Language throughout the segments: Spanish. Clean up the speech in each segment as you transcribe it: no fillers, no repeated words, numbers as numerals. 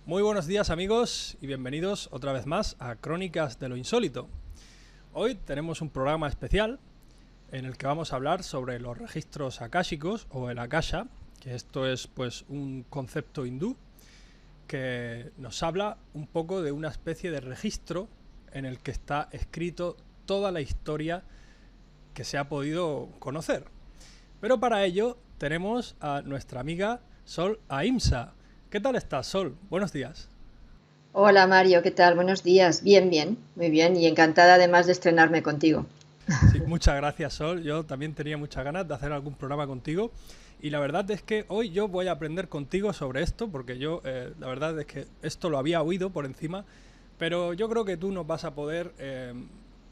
Muy buenos días amigos y bienvenidos otra vez más a Crónicas de lo Insólito. Hoy tenemos un programa especial en el que vamos a hablar sobre los registros akáshicos o el akasha, que esto es pues un concepto hindú que nos habla un poco de una especie de registro en el que está escrito toda la historia que se ha podido conocer. Pero para ello tenemos a nuestra amiga Sol Ahimsa. ¿Qué tal estás, Sol? Buenos días. Hola Mario, ¿qué tal? Buenos días. Bien, bien, muy bien y encantada además de estrenarme contigo. Sí, muchas gracias, Sol. Yo también tenía muchas ganas de hacer algún programa contigo y la verdad es que hoy yo voy a aprender contigo sobre esto porque yo, la verdad es que esto lo había oído por encima, pero yo creo que tú nos vas a poder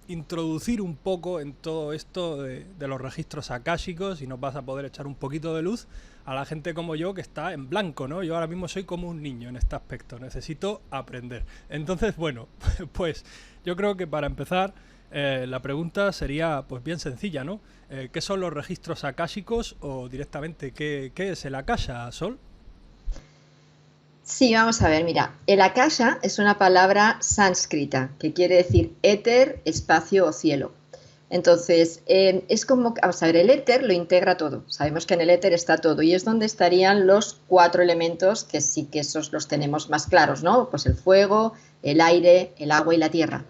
introducir un poco en todo esto de los registros akáshicos y nos vas a poder echar un poquito de luz a la gente como yo que está en blanco, ¿no? Yo ahora mismo soy como un niño en este aspecto, necesito aprender. Entonces, bueno, pues yo creo que para empezar la pregunta sería pues bien sencilla, ¿no? ¿Qué son los registros akáshicos o directamente qué es el akasha, Sol? Sí, vamos a ver, mira, el akasha es una palabra sánscrita que quiere decir éter, espacio o cielo. Entonces, es como, vamos a ver, el éter lo integra todo. Sabemos que en el éter está todo y es donde estarían los cuatro elementos que sí que esos los tenemos más claros, ¿no? Pues el fuego, el aire, el agua y la tierra.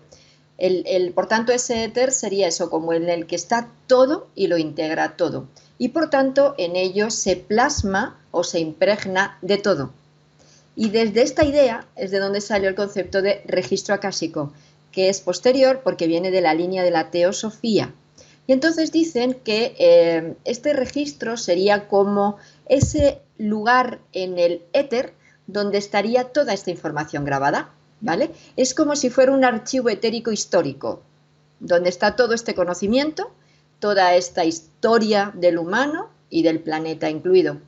Por tanto, ese éter sería eso, como en el que está todo y lo integra todo. Y por tanto, en ello se plasma o se impregna de todo. Y desde esta idea es de donde salió el concepto de registro akáshico, que es posterior porque viene de la línea de la teosofía. Y entonces dicen que este registro sería como ese lugar en el éter donde estaría toda esta información grabada, ¿vale? Es como si fuera un archivo etérico histórico, donde está todo este conocimiento, toda esta historia del humano y del planeta incluido.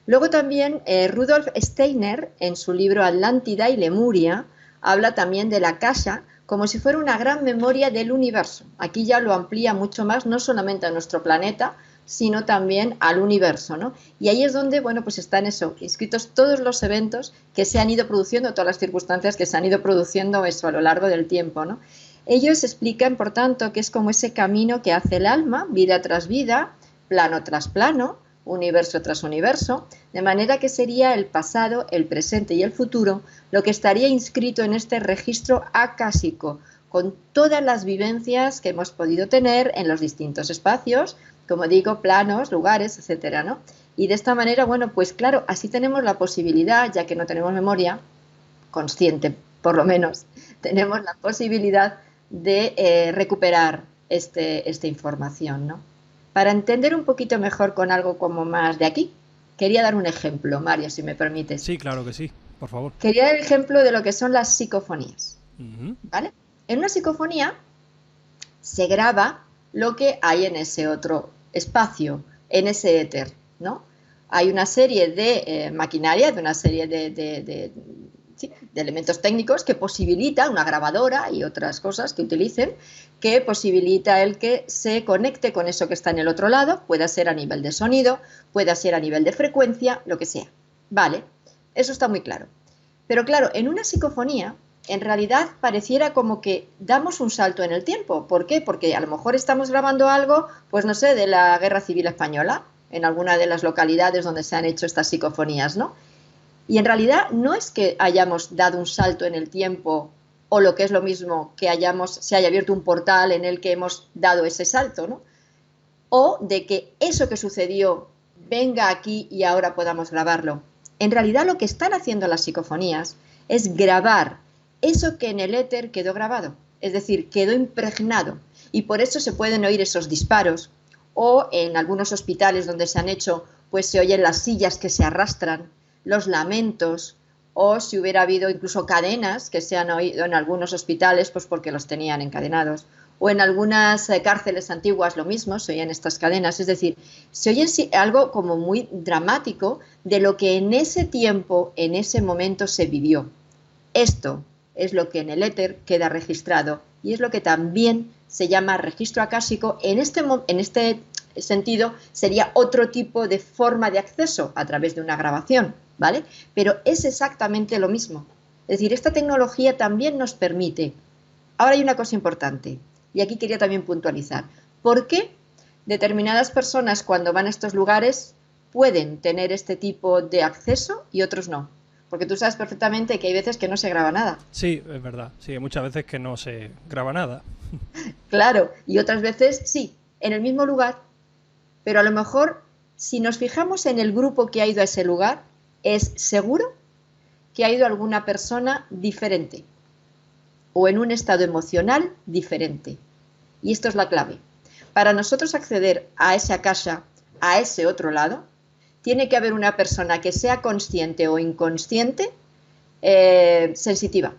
Luego también Rudolf Steiner, en su libro Atlántida y Lemuria, habla también de la akasha como si fuera una gran memoria del universo. Aquí ya lo amplía mucho más, no solamente a nuestro planeta, sino también al universo, ¿no? Y ahí es donde, bueno, pues están eso, inscritos todos los eventos que se han ido produciendo, todas las circunstancias que se han ido produciendo eso a lo largo del tiempo, ¿no? Ellos explican, por tanto, que es como ese camino que hace el alma, vida tras vida, plano tras plano, universo tras universo, de manera que sería el pasado, el presente y el futuro lo que estaría inscrito en este registro akáshico, con todas las vivencias que hemos podido tener en los distintos espacios, como digo, planos, lugares, etcétera, ¿no? Y de esta manera, bueno, pues claro, así tenemos la posibilidad, ya que no tenemos memoria consciente, por lo menos, tenemos la posibilidad de recuperar esta información, ¿no? Para entender un poquito mejor con algo como más de aquí, quería dar un ejemplo, Mario, si me permites. Sí, claro que sí, por favor. Quería dar el ejemplo de lo que son las psicofonías, Uh-huh. ¿vale? En una psicofonía se graba lo que hay en ese otro espacio, en ese éter, ¿no? Hay una serie de maquinaria, de una serie sí, de elementos técnicos que posibilita una grabadora y otras cosas que utilicen, que posibilita el que se conecte con eso que está en el otro lado, pueda ser a nivel de sonido, pueda ser a nivel de frecuencia, lo que sea. Vale, eso está muy claro. Pero claro, en una psicofonía, en realidad pareciera como que damos un salto en el tiempo. ¿Por qué? Porque a lo mejor estamos grabando algo, pues no sé, de la Guerra Civil Española, en alguna de las localidades donde se han hecho estas psicofonías, ¿no? Y en realidad no es que hayamos dado un salto en el tiempo o lo que es lo mismo que se haya abierto un portal en el que hemos dado ese salto, ¿no? O de que eso que sucedió venga aquí y ahora podamos grabarlo. En realidad lo que están haciendo las psicofonías es grabar eso que en el éter quedó grabado, es decir, quedó impregnado. Y por eso se pueden oír esos disparos, o en algunos hospitales donde se han hecho, pues se oyen las sillas que se arrastran, los lamentos, o si hubiera habido incluso cadenas que se han oído en algunos hospitales, pues porque los tenían encadenados. O en algunas cárceles antiguas lo mismo, se oyen estas cadenas. Es decir, se oye algo como muy dramático de lo que en ese tiempo, en ese momento se vivió. Esto es lo que en el éter queda registrado y es lo que también se llama registro akáshico. En este sentido sería otro tipo de forma de acceso a través de una grabación, ¿vale? Pero es exactamente lo mismo. Es decir, esta tecnología también nos permite. Ahora hay una cosa importante, y aquí quería también puntualizar. ¿Por qué determinadas personas cuando van a estos lugares pueden tener este tipo de acceso y otros no? Porque tú sabes perfectamente que hay veces que no se graba nada. Sí, es verdad. Sí, hay muchas veces que no se graba nada. Claro, y otras veces sí, en el mismo lugar, pero a lo mejor si nos fijamos en el grupo que ha ido a ese lugar, es seguro que ha ido alguna persona diferente o en un estado emocional diferente. Y esto es la clave. Para nosotros acceder a esa casa, a ese otro lado, tiene que haber una persona que sea consciente o inconsciente, sensitiva.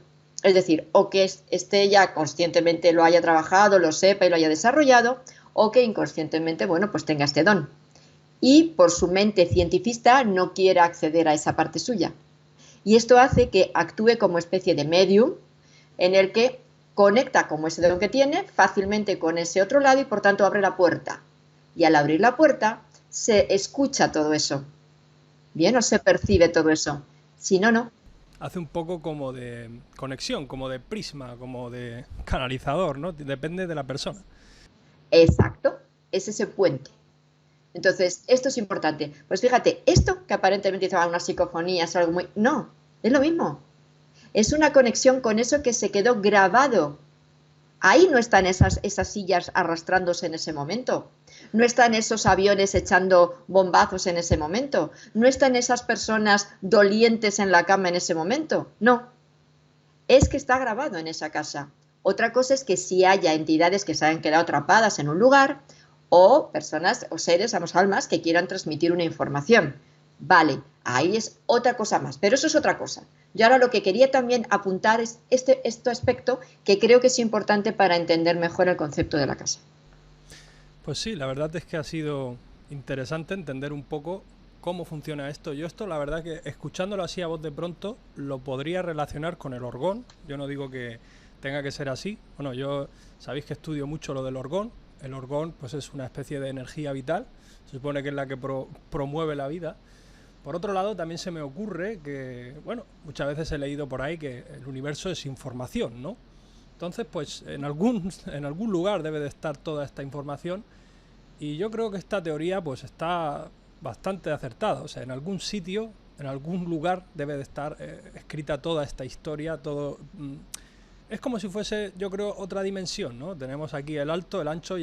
Es decir, o que esté ya conscientemente lo haya trabajado, lo sepa y lo haya desarrollado, o que inconscientemente, bueno, pues tenga este don. Y por su mente científica no quiera acceder a esa parte suya. Y esto hace que actúe como especie de medium en el que conecta como ese don que tiene fácilmente con ese otro lado y por tanto abre la puerta. Y al abrir la puerta se escucha todo eso. Bien, o se percibe todo eso. Si no, no. Hace un poco como de conexión, como de prisma, como de canalizador, ¿no? Depende de la persona. Exacto, es ese puente. Entonces, esto es importante. Pues fíjate, esto que aparentemente dice una psicofonía es algo muy... No, es lo mismo. Es una conexión con eso que se quedó grabado. Ahí no están esas sillas arrastrándose en ese momento. No están esos aviones echando bombazos en ese momento. No están esas personas dolientes en la cama en ese momento. No. Es que está grabado en esa casa. Otra cosa es que si haya entidades que se hayan quedado atrapadas en un lugar o personas o seres, almas que quieran transmitir una información. Vale, ahí es otra cosa más, pero eso es otra cosa. Yo ahora lo que quería también apuntar es este aspecto que creo que es importante para entender mejor el concepto de la casa. Pues sí, la verdad es que ha sido interesante entender un poco cómo funciona esto. Yo esto, la verdad que escuchándolo así a voz de pronto, lo podría relacionar con el orgón. Yo no digo que tenga que ser así. Bueno, yo sabéis que estudio mucho lo del orgón. El orgón pues es una especie de energía vital. Se supone que es la que promueve la vida. Por otro lado, también se me ocurre que, bueno, muchas veces he leído por ahí que el universo es información, ¿no? Entonces, pues en algún lugar debe de estar toda esta información y yo creo que esta teoría pues está bastante acertada. O sea, en algún sitio, en algún lugar debe de estar escrita toda esta historia, todo... es como si fuese, yo creo, otra dimensión, ¿no? Tenemos aquí el alto, el ancho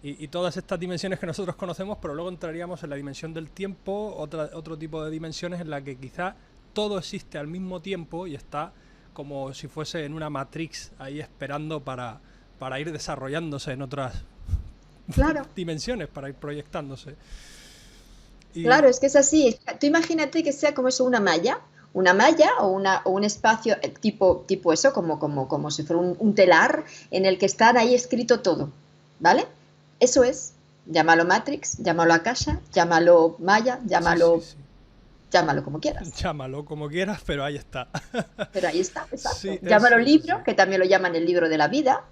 y todas estas dimensiones que nosotros conocemos, pero luego entraríamos en la dimensión del tiempo, otro tipo de dimensiones en la que quizá todo existe al mismo tiempo y está como si fuese en una matrix ahí esperando para ir desarrollándose en otras Claro. dimensiones, para ir proyectándose. Claro, es que es así. Tú imagínate que sea como eso, una malla o un espacio tipo eso, como si fuera un telar en el que está ahí escrito todo, ¿vale? Eso es. Llámalo Matrix, llámalo Akasha, llámalo Maya, Sí, sí. Llámalo como quieras. Llámalo como quieras, pero ahí está. Pero ahí está, exacto. Sí, Llámalo es libro, así. que también lo llaman el libro de la vida.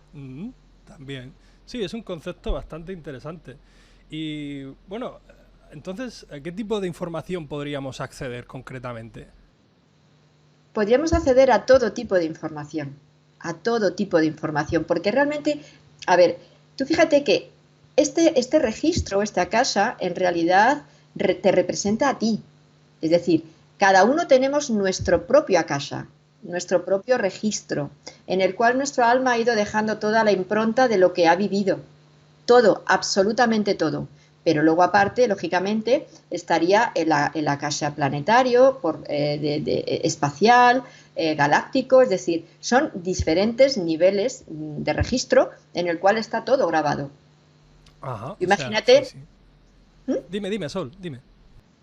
También. Sí, es un concepto bastante interesante. Y bueno, entonces, ¿a qué tipo de información podríamos acceder concretamente? Podríamos acceder a todo tipo de información, porque realmente, a ver, tú fíjate que este registro, esta casa, en realidad te representa a ti. Es decir, cada uno tenemos nuestro propio akasha, nuestro propio registro, en el cual nuestro alma ha ido dejando toda la impronta de lo que ha vivido. Todo, absolutamente todo. Pero luego aparte, lógicamente, estaría el akasha planetario, espacial, galáctico, es decir, son diferentes niveles de registro en el cual está todo grabado. Ajá, o sea, sí, Imagínate, sí. ¿hmm? Dime, Sol, dime.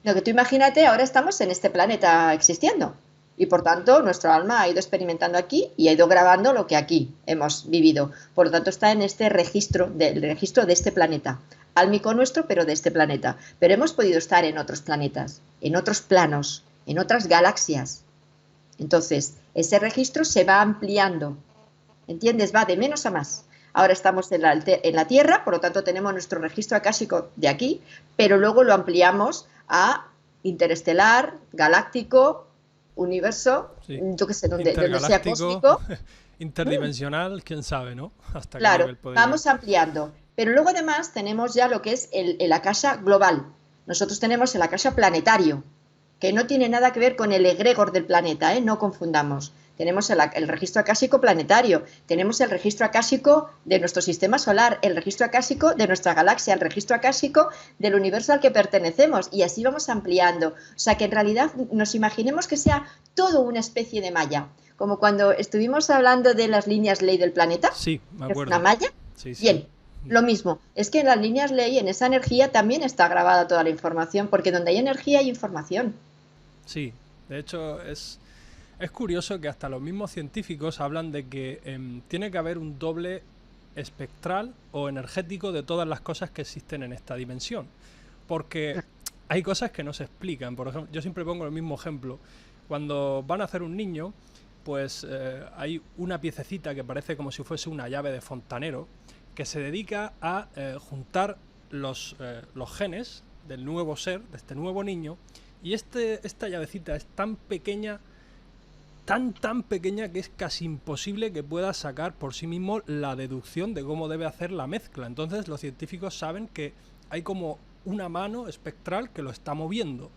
Lo que tú imagínate, ahora estamos en este planeta existiendo y por tanto nuestro alma ha ido experimentando aquí y ha ido grabando lo que aquí hemos vivido. Por lo tanto está en este registro, del registro de este planeta, álmico nuestro, pero de este planeta. Pero hemos podido estar en otros planetas, en otros planos, en otras galaxias. Entonces, ese registro se va ampliando, ¿entiendes? Va de menos a más. Ahora estamos en la Tierra, por lo tanto tenemos nuestro registro akáshico de aquí, pero luego lo ampliamos a interestelar, galáctico, universo, Sí. yo qué sé, donde sea Intergaláctico, cósmico. interdimensional, quién sabe, ¿no? Hasta qué Claro, nivel puede llegar. vamos ampliando. Pero luego además tenemos ya lo que es el akasha global. Nosotros tenemos el akasha planetario, que no tiene nada que ver con el egregor del planeta, ¿eh? No confundamos. Tenemos el registro akáshico planetario, tenemos el registro akáshico de nuestro sistema solar, el registro akáshico de nuestra galaxia, el registro akáshico del universo al que pertenecemos, y así vamos ampliando. O sea, que en realidad nos imaginemos que sea todo una especie de malla, como cuando estuvimos hablando de las líneas ley del planeta, Sí, me que es una acuerdo. malla. Sí, sí. Bien, lo mismo, es que en las líneas ley, en esa energía también está grabada toda la información, porque donde hay energía hay información. Sí, de hecho es curioso que hasta los mismos científicos hablan de que tiene que haber un doble espectral o energético de todas las cosas que existen en esta dimensión. Porque hay cosas que no se explican. Por ejemplo, yo siempre pongo el mismo ejemplo. Cuando van a hacer un niño, pues hay una piececita que parece como si fuese una llave de fontanero que se dedica a juntar los genes del nuevo ser, de este nuevo niño, y esta llavecita es tan pequeña, tan pequeña, que es casi imposible que pueda sacar por sí mismo la deducción de cómo debe hacer la mezcla. Entonces los científicos saben que hay como una mano espectral que lo está moviendo,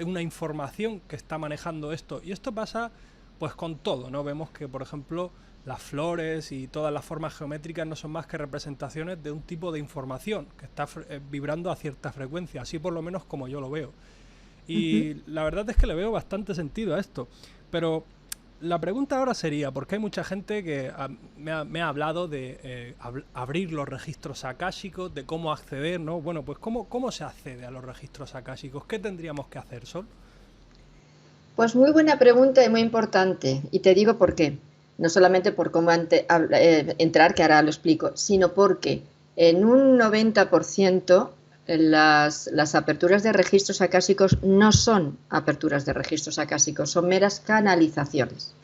una información que está manejando esto. Y esto pasa pues con todo, ¿no? Vemos que, por ejemplo, las flores y todas las formas geométricas no son más que representaciones de un tipo de información que está vibrando a cierta frecuencia, así por lo menos como yo lo veo. Y la verdad es que le veo bastante sentido a esto. Pero la pregunta ahora sería, porque hay mucha gente que me ha hablado de abrir los registros akáshicos, de cómo acceder, ¿no? Bueno, pues ¿cómo se accede a los registros akáshicos? ¿Qué tendríamos que hacer, Sol? Pues muy buena pregunta y muy importante. Y te digo por qué. No solamente por cómo entrar, que ahora lo explico, sino porque en un 90% las aperturas de registros acásicos no son aperturas de registros acásicos, son meras canalizaciones.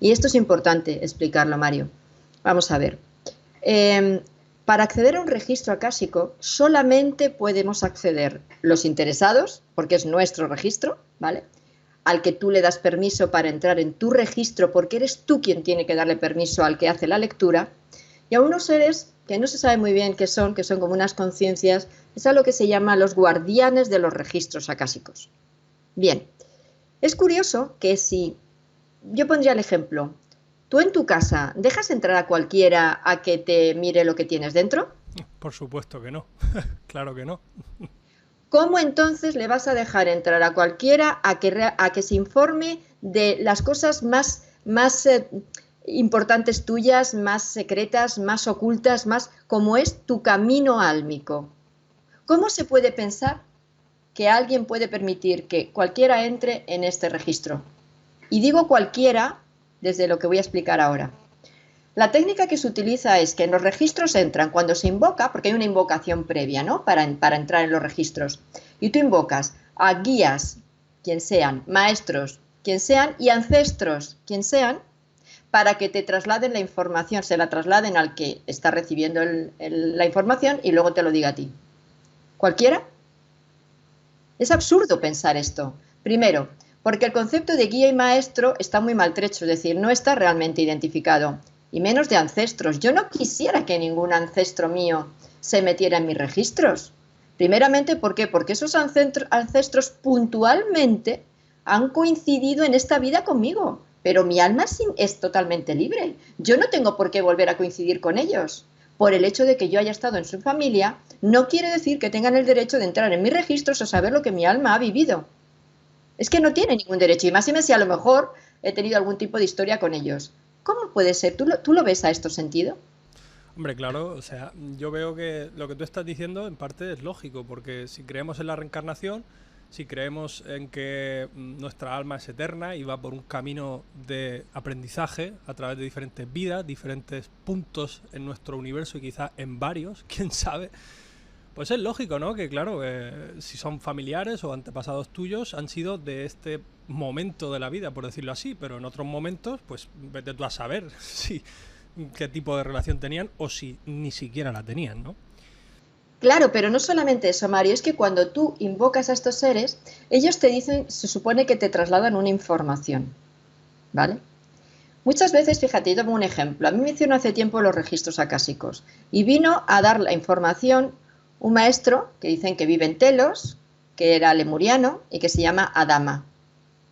Y esto es importante explicarlo, Mario. Vamos a ver. Para acceder a un registro acásico solamente podemos acceder los interesados, porque es nuestro registro, ¿vale?, al que tú le das permiso para entrar en tu registro, porque eres tú quien tiene que darle permiso al que hace la lectura, y a unos seres que no se sabe muy bien qué son, que son como unas conciencias, es a lo que se llama los guardianes de los registros acásicos. Bien, es curioso que si, yo pondría el ejemplo, tú en tu casa dejas entrar a cualquiera a que te mire lo que tienes dentro. Por supuesto que no, claro que no. ¿Cómo entonces le vas a dejar entrar a cualquiera a que se informe de las cosas más importantes tuyas, más secretas, más ocultas, más como es tu camino álmico? ¿Cómo se puede pensar que alguien puede permitir que cualquiera entre en este registro? Y digo cualquiera desde lo que voy a explicar ahora. La técnica que se utiliza es que en los registros entran cuando se invoca, porque hay una invocación previa, ¿no?, para entrar en los registros. Y tú invocas a guías, quien sean, maestros, quien sean, y ancestros, quien sean, para que te trasladen la información, se la trasladen al que está recibiendo la información y luego te lo diga a ti. ¿Cualquiera? Es absurdo pensar esto. Primero, porque el concepto de guía y maestro está muy maltrecho, es decir, no está realmente identificado. Y menos de ancestros. Yo no quisiera que ningún ancestro mío se metiera en mis registros. Primeramente, ¿por qué? Porque esos ancestros puntualmente han coincidido en esta vida conmigo, pero mi alma es totalmente libre. Yo no tengo por qué volver a coincidir con ellos. Por el hecho de que yo haya estado en su familia, no quiere decir que tengan el derecho de entrar en mis registros o saber lo que mi alma ha vivido. Es que no tiene ningún derecho, y más si a lo mejor he tenido algún tipo de historia con ellos. ¿Cómo puede ser? ¿Tú lo ves a esto sentido? Hombre, claro, o sea, yo veo que lo que tú estás diciendo en parte es lógico, porque si creemos en la reencarnación, si creemos en que nuestra alma es eterna y va por un camino de aprendizaje a través de diferentes vidas, diferentes puntos en nuestro universo y quizás en varios, quién sabe, pues es lógico, ¿no? Que claro, si son familiares o antepasados tuyos, han sido de este momento de la vida, por decirlo así, pero en otros momentos, pues vete tú a saber si qué tipo de relación tenían o si ni siquiera la tenían, ¿no? Claro, pero no solamente eso, Mario, es que cuando tú invocas a estos seres, ellos te dicen, se supone que te trasladan una información, ¿vale? Muchas veces, fíjate, yo tomo un ejemplo. A mí me hicieron hace tiempo los registros acásicos y vino a dar la información un maestro que dicen que vive en Telos, que era lemuriano y que se llama Adama.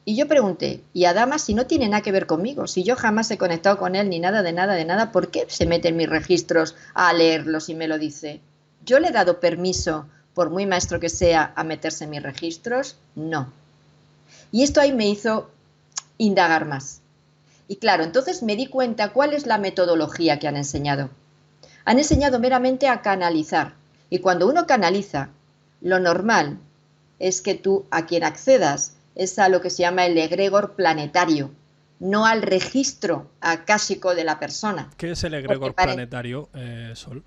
Y yo pregunté, ¿y Adama si no tiene nada que ver conmigo? Si yo jamás he conectado con él ni nada de nada de nada, ¿por qué se mete en mis registros a leerlos y me lo dice? ¿Yo le he dado permiso, por muy maestro que sea, a meterse en mis registros? No. Y esto ahí me hizo indagar más. Y claro, entonces me di cuenta cuál es la metodología que han enseñado. Han enseñado meramente a canalizar. Y cuando uno canaliza, lo normal es que tú a quien accedas es a lo que se llama el egregor planetario, no al registro akáshico de la persona. ¿Qué es el egregor planetario, Sol?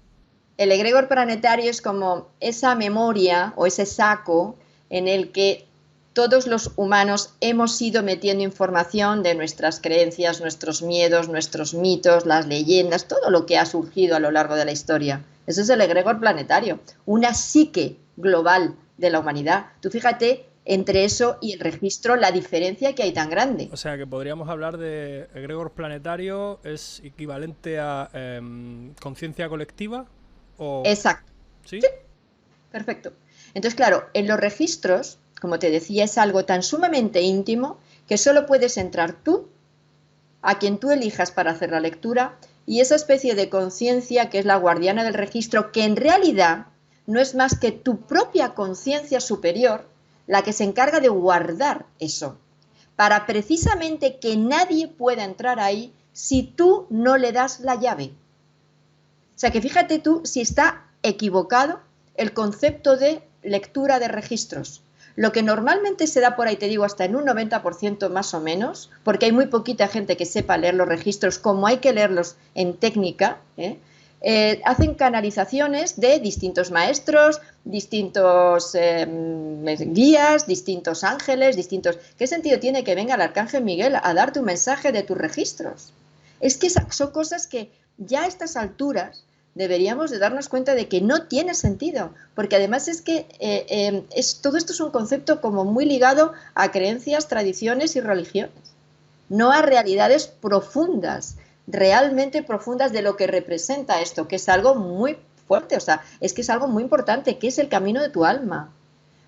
El egregor planetario es como esa memoria o ese saco en el que todos los humanos hemos ido metiendo información de nuestras creencias, nuestros miedos, nuestros mitos, las leyendas, todo lo que ha surgido a lo largo de la historia. Eso es el egregor planetario, una psique global de la humanidad. Tú fíjate entre eso y el registro la diferencia que hay tan grande. O sea que podríamos hablar de egregor planetario, es equivalente a conciencia colectiva. ¿O... Exacto. ¿Sí? Sí, perfecto. Entonces, claro, en los registros, como te decía, es algo tan sumamente íntimo que solo puedes entrar tú, a quien tú elijas para hacer la lectura, y esa especie de conciencia que es la guardiana del registro, que en realidad no es más que tu propia conciencia superior la que se encarga de guardar eso, para precisamente que nadie pueda entrar ahí si tú no le das la llave. O sea que fíjate tú si está equivocado el concepto de lectura de registros. Lo que normalmente se da por ahí, te digo, hasta en un 90% más o menos, porque hay muy poquita gente que sepa leer los registros como hay que leerlos en técnica, hacen canalizaciones de distintos maestros, distintos guías, distintos ángeles, distintos... ¿Qué sentido tiene que venga el Arcángel Miguel a darte un mensaje de tus registros? Es que son cosas que ya a estas alturas deberíamos de darnos cuenta de que no tiene sentido, porque además es que todo esto es un concepto como muy ligado a creencias, tradiciones y religiones, no a realidades profundas, realmente profundas de lo que representa esto, que es algo muy fuerte, o sea, es que es algo muy importante, que es el camino de tu alma.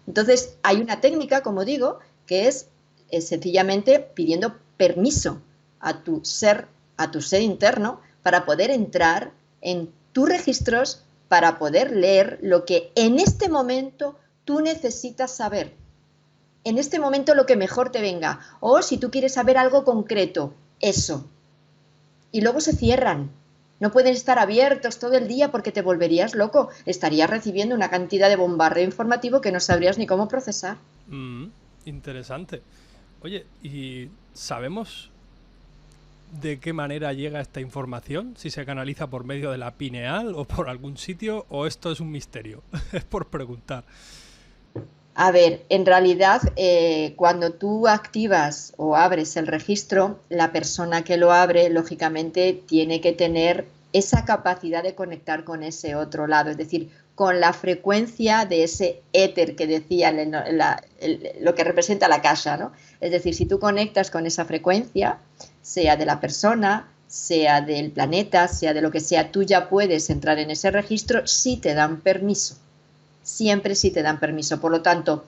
Entonces, hay una técnica, como digo, que es sencillamente pidiendo permiso a tu ser interno para poder entrar en tus registros, para poder leer lo que en este momento tú necesitas saber. En este momento lo que mejor te venga. O si tú quieres saber algo concreto, eso. Y luego se cierran. No pueden estar abiertos todo el día porque te volverías loco. Estarías recibiendo una cantidad de bombardeo informativo que no sabrías ni cómo procesar. Interesante. Oye, ¿y sabemos de qué manera llega esta información? ¿Si se canaliza por medio de la pineal o por algún sitio? ¿O esto es un misterio? Es por preguntar. A ver, en realidad, cuando tú activas o abres el registro, la persona que lo abre, lógicamente, tiene que tener esa capacidad de conectar con ese otro lado, es decir, con la frecuencia de ese éter que decía lo que representa la casa, ¿no? Es decir, si tú conectas con esa frecuencia, sea de la persona, sea del planeta, sea de lo que sea, tú ya puedes entrar en ese registro si te dan permiso. Siempre sí te dan permiso. Por lo tanto,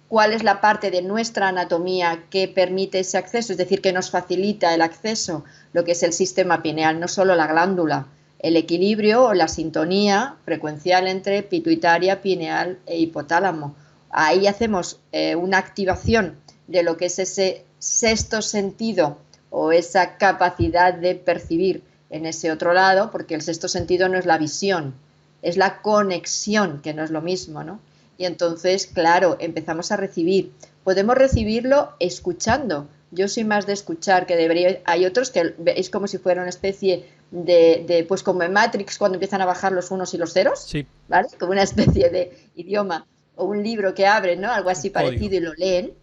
¿cuál es la parte de nuestra anatomía que permite ese acceso? Es decir, que nos facilita el acceso, lo que es el sistema pineal, no solo la glándula, el equilibrio o la sintonía frecuencial entre pituitaria, pineal e hipotálamo. Ahí hacemos una activación de lo que es ese sexto sentido o esa capacidad de percibir en ese otro lado, porque el sexto sentido no es la visión, es la conexión, que no es lo mismo, ¿no? Y entonces, claro, empezamos a recibir. Podemos recibirlo escuchando. Yo soy más de escuchar que debería. Hay otros que es como si fuera una especie pues como en Matrix, cuando empiezan a bajar los unos y los ceros, sí, ¿vale? Como una especie de idioma o un libro que abren, ¿no? Algo así parecido y lo leen.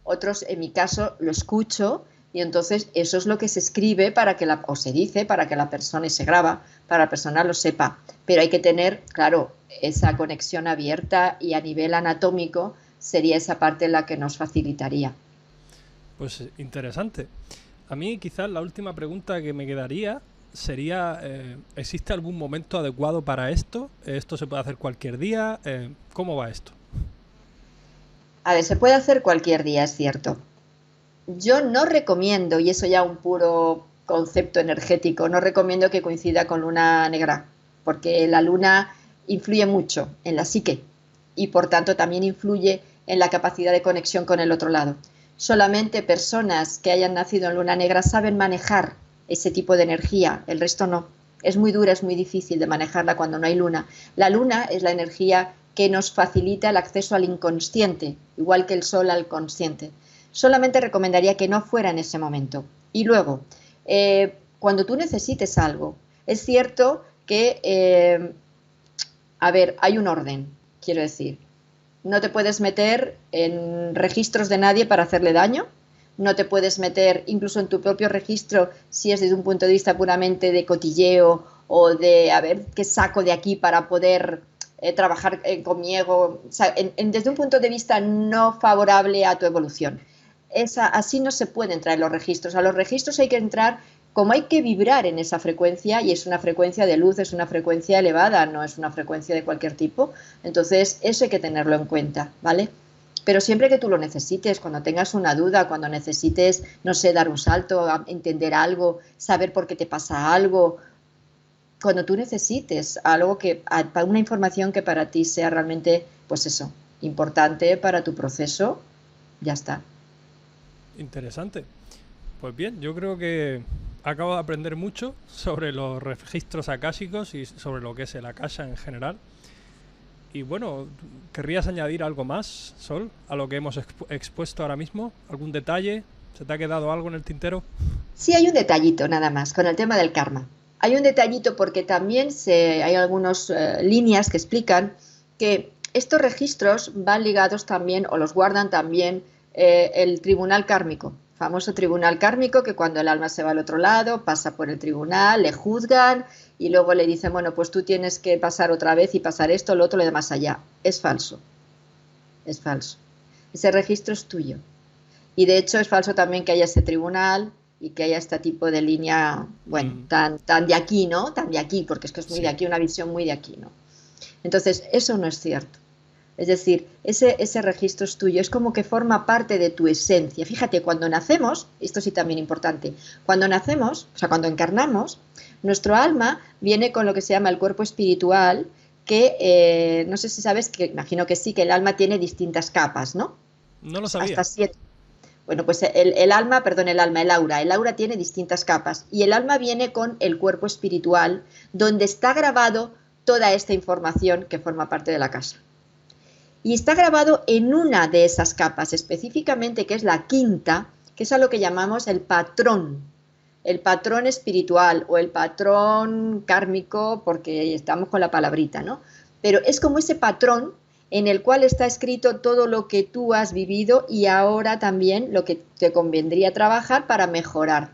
Otros, en mi caso, lo escucho Y entonces eso es lo que se escribe para que o se dice para que la persona, y se graba, para que la persona lo sepa. Pero hay que tener, claro, esa conexión abierta, y a nivel anatómico sería esa parte la que nos facilitaría. Pues interesante. A mí quizás la última pregunta que me quedaría sería, ¿existe algún momento adecuado para esto? ¿Esto se puede hacer cualquier día? ¿Cómo va esto? A ver, se puede hacer cualquier día, es cierto. Yo no recomiendo, y eso ya un puro concepto energético, no recomiendo que coincida con luna negra, porque la luna influye mucho en la psique y por tanto también influye en la capacidad de conexión con el otro lado. Solamente personas que hayan nacido en luna negra saben manejar ese tipo de energía, el resto no. Es muy dura, es muy difícil de manejarla cuando no hay luna. La luna es la energía que nos facilita el acceso al inconsciente, igual que el sol al consciente. Solamente recomendaría que no fuera en ese momento. Y luego, cuando tú necesites algo, es cierto que, a ver, hay un orden, quiero decir. No te puedes meter en registros de nadie para hacerle daño. No te puedes meter incluso en tu propio registro si es desde un punto de vista puramente de cotilleo o de a ver qué saco de aquí para poder trabajar conmigo, o sea, desde un punto de vista no favorable a tu evolución. Así no se puede entrar en los registros. A los registros hay que entrar como hay que vibrar en esa frecuencia, y es una frecuencia de luz, es una frecuencia elevada, no es una frecuencia de cualquier tipo. Entonces eso hay que tenerlo en cuenta, ¿vale? Pero siempre que tú lo necesites, cuando tengas una duda, cuando necesites, no sé, dar un salto, entender algo, saber por qué te pasa algo, cuando tú necesites algo una información que para ti sea realmente, pues eso, importante para tu proceso, ya está. Interesante. Pues bien, yo creo que acabo de aprender mucho sobre los registros akáshicos y sobre lo que es el akasha en general. Y bueno, ¿querrías añadir algo más, Sol, a lo que hemos expuesto ahora mismo? ¿Algún detalle? ¿Se te ha quedado algo en el tintero? Sí, hay un detallito nada más con el tema del karma. Hay un detallito porque también hay algunas líneas que explican que estos registros van ligados también, o los guardan también, el tribunal kármico, famoso tribunal kármico, que cuando el alma se va al otro lado, pasa por el tribunal, le juzgan y luego le dicen, bueno, pues tú tienes que pasar otra vez y pasar esto, lo otro, lo de más allá. Es falso, es falso. Ese registro es tuyo. Y de hecho es falso también que haya ese tribunal y que haya este tipo de línea, bueno, tan de aquí, ¿no? Tan de aquí, porque es que es muy de Sí. aquí, una visión muy de aquí, ¿no? Entonces, eso no es cierto. Es decir, ese registro es tuyo, es como que forma parte de tu esencia. Fíjate, cuando nacemos, esto sí también importante, cuando nacemos, o sea, cuando encarnamos, nuestro alma viene con lo que se llama el cuerpo espiritual, que no sé si sabes, que imagino que sí, que el alma tiene distintas capas, ¿no? No lo Hasta sabía. 7. Bueno, pues el aura tiene distintas capas, y el alma viene con el cuerpo espiritual, donde está grabado toda esta información que forma parte de la casa. Y está grabado en una de esas capas específicamente, que es la quinta, que es a lo que llamamos el patrón espiritual o el patrón kármico, porque estamos con la palabrita, ¿no? Pero es como ese patrón en el cual está escrito todo lo que tú has vivido y ahora también lo que te convendría trabajar para mejorar.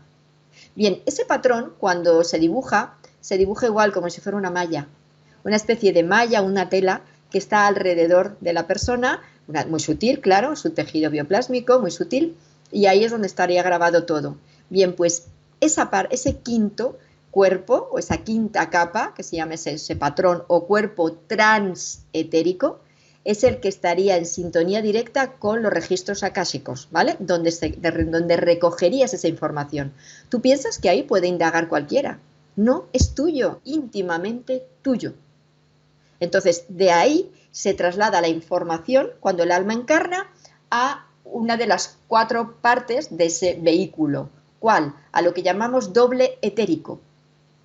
Bien, ese patrón cuando se dibuja igual como si fuera una especie de malla, una tela que está alrededor de la persona, muy sutil, claro, su tejido bioplásmico, muy sutil, y ahí es donde estaría grabado todo. Bien, pues ese quinto cuerpo o esa quinta capa, que se llama ese patrón o cuerpo transetérico, es el que estaría en sintonía directa con los registros akáshicos, ¿vale? Donde recogerías esa información. Tú piensas que ahí puede indagar cualquiera. No, es tuyo, íntimamente tuyo. Entonces, de ahí se traslada la información cuando el alma encarna a una de las 4 partes de ese vehículo. ¿Cuál? A lo que llamamos doble etérico.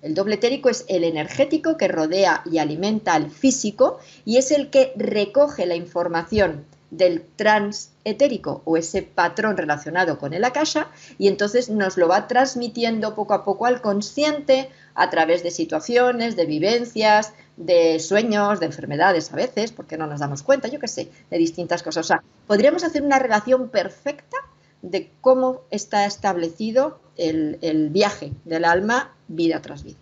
El doble etérico es el energético que rodea y alimenta al físico, y es el que recoge la información del transetérico o ese patrón relacionado con el akasha, y entonces nos lo va transmitiendo poco a poco al consciente a través de situaciones, de vivencias, de sueños, de enfermedades a veces, porque no nos damos cuenta, yo qué sé, de distintas cosas. O sea, podríamos hacer una relación perfecta de cómo está establecido el viaje del alma vida tras vida.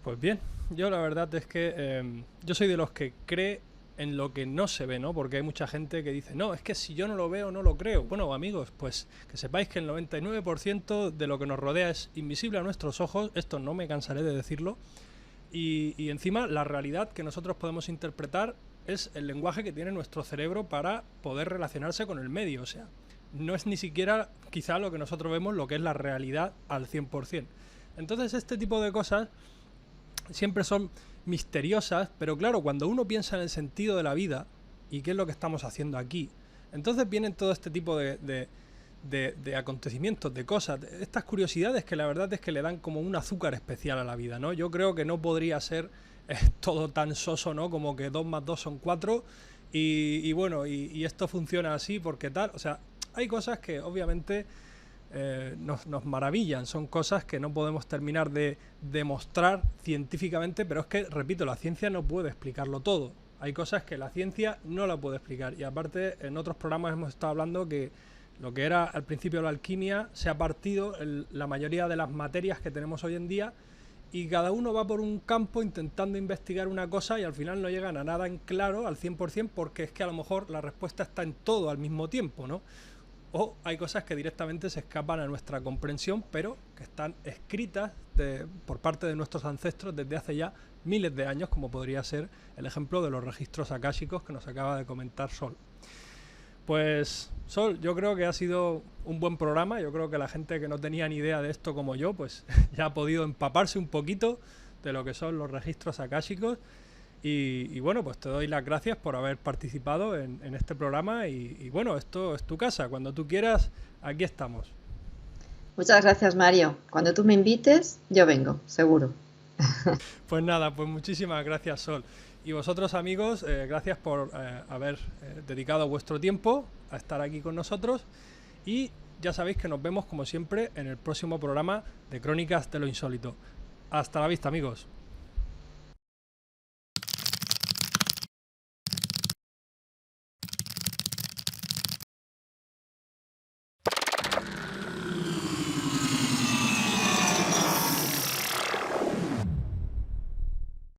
Pues bien, yo la verdad es que yo soy de los que cree en lo que no se ve, ¿no? Porque hay mucha gente que dice, no, es que si yo no lo veo, no lo creo. Bueno, amigos, pues que sepáis que el 99% de lo que nos rodea es invisible a nuestros ojos, esto no me cansaré de decirlo, y encima la realidad que nosotros podemos interpretar es el lenguaje que tiene nuestro cerebro para poder relacionarse con el medio, o sea, no es ni siquiera quizá lo que nosotros vemos, lo que es la realidad al 100%. Entonces este tipo de cosas siempre son misteriosas, pero claro, cuando uno piensa en el sentido de la vida y qué es lo que estamos haciendo aquí, entonces vienen todo este tipo de acontecimientos, de cosas, estas curiosidades que la verdad es que le dan como un azúcar especial a la vida, ¿no? Yo creo que no podría ser todo tan soso, ¿no? Como que 2 más 2 son 4 y bueno, y esto funciona así porque tal, o sea, hay cosas que obviamente nos maravillan, son cosas que no podemos terminar de demostrar científicamente, pero es que, repito, la ciencia no puede explicarlo todo. Hay cosas que la ciencia no la puede explicar y aparte en otros programas hemos estado hablando que lo que era al principio la alquimia se ha partido la mayoría de las materias que tenemos hoy en día y cada uno va por un campo intentando investigar una cosa y al final no llegan a nada en claro al 100% porque es que a lo mejor la respuesta está en todo al mismo tiempo, ¿no? O hay cosas que directamente se escapan a nuestra comprensión, pero que están escritas por parte de nuestros ancestros desde hace ya miles de años, como podría ser el ejemplo de los registros akáshicos que nos acaba de comentar Sol. Pues Sol, yo creo que ha sido un buen programa, yo creo que la gente que no tenía ni idea de esto como yo, pues ya ha podido empaparse un poquito de lo que son los registros akáshicos. Y bueno, pues te doy las gracias por haber participado en este programa y bueno, esto es tu casa. Cuando tú quieras, aquí estamos. Muchas gracias, Mario. Cuando tú me invites, yo vengo, seguro. Pues nada, pues muchísimas gracias, Sol. Y vosotros, amigos, gracias por haber dedicado vuestro tiempo a estar aquí con nosotros. Y ya sabéis que nos vemos, como siempre, en el próximo programa de Crónicas de lo Insólito. Hasta la vista, amigos.